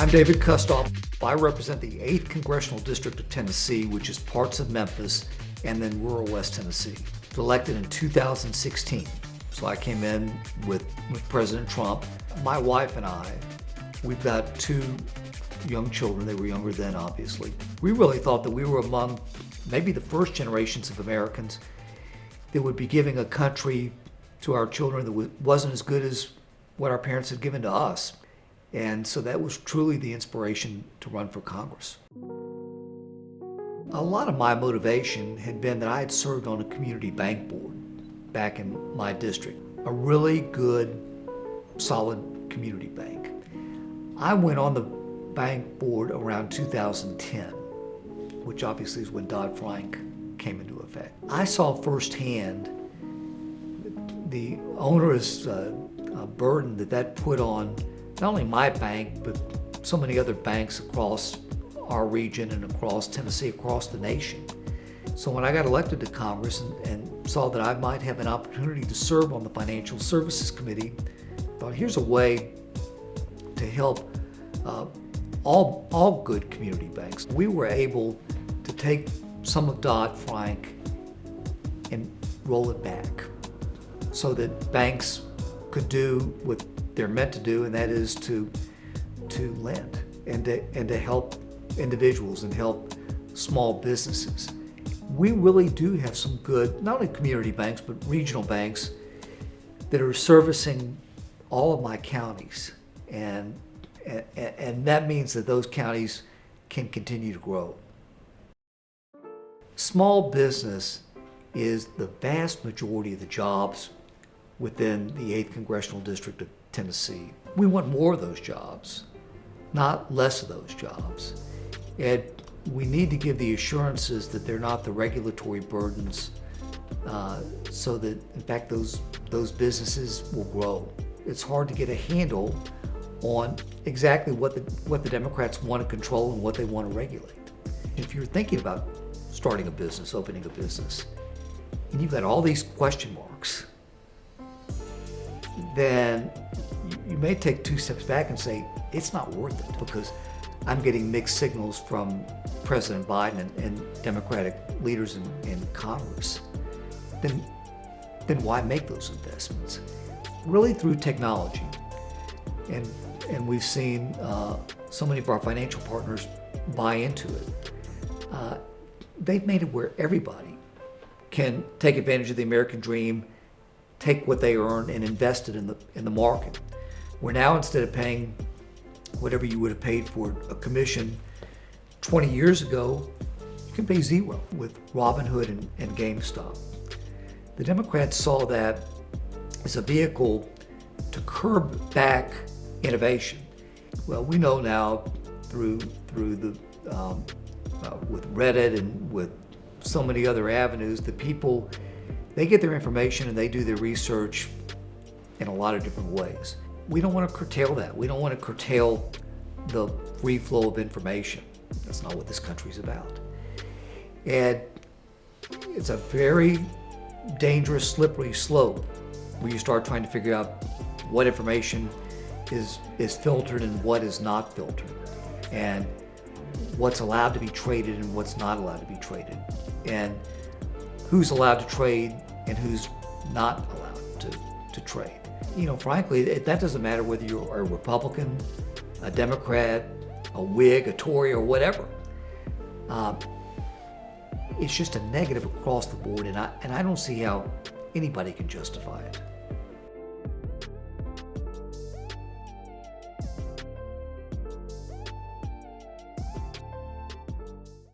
I'm David Kustoff. I represent the 8th Congressional District of Tennessee, which is parts of Memphis and then rural West Tennessee. I was elected in 2016. So I came in with President Trump. My wife and I, we've got 2 young children. They were younger then, obviously. We really thought that we were among maybe the first generations of Americans that would be giving a country to our children that wasn't as good as what our parents had given to us. And so that was truly the inspiration to run for Congress. A lot of my motivation had been that I had served on a community bank board back in my district, a really good, solid community bank. I went on the bank board around 2010, which obviously is when Dodd-Frank came into effect. I saw firsthand the onerous burden that put on not only my bank, but so many other banks across our region and across Tennessee, across the nation. So when I got elected to Congress and saw that I might have an opportunity to serve on the Financial Services Committee, I thought, here's a way to help all good community banks. We were able to take some of Dodd-Frank and roll it back so that banks could do what they're meant to do, and that is to lend and to help individuals and help small businesses. We really do have some good, not only community banks, but regional banks that are servicing all of my counties. And that means that those counties can continue to grow. Small business is the vast majority of the jobs within the 8th Congressional District of Tennessee. We want more of those jobs, not less of those jobs. And we need to give the assurances that they're not the regulatory burdens so that, in fact, those businesses will grow. It's hard to get a handle on exactly what the Democrats want to control and what they want to regulate. If you're thinking about starting a business, opening a business, and you've got all these question marks, then you may take 2 steps back and say, it's not worth it, because I'm getting mixed signals from President Biden and Democratic leaders in Congress. Then why make those investments? Really through technology. And we've seen so many of our financial partners buy into it. They've made it where everybody can take advantage of the American dream, take what they earn and invest it in the market. Where now, instead of paying whatever you would have paid for a commission 20 years ago, you can pay 0 with Robinhood and GameStop. The Democrats saw that as a vehicle to curb back innovation. Well, we know now through the with Reddit and with so many other avenues that people, they get their information and they do their research in a lot of different ways. We don't want to curtail that. We don't want to curtail the free flow of information. That's not what this country's about. And it's a very dangerous, slippery slope where you start trying to figure out what information is filtered and what is not filtered, and what's allowed to be traded and what's not allowed to be traded, and who's allowed to trade and who's not allowed to trade. You know, frankly, that doesn't matter whether you're a Republican, a Democrat, a Whig, a Tory, or whatever. It's just a negative across the board, and I don't see how anybody can justify it.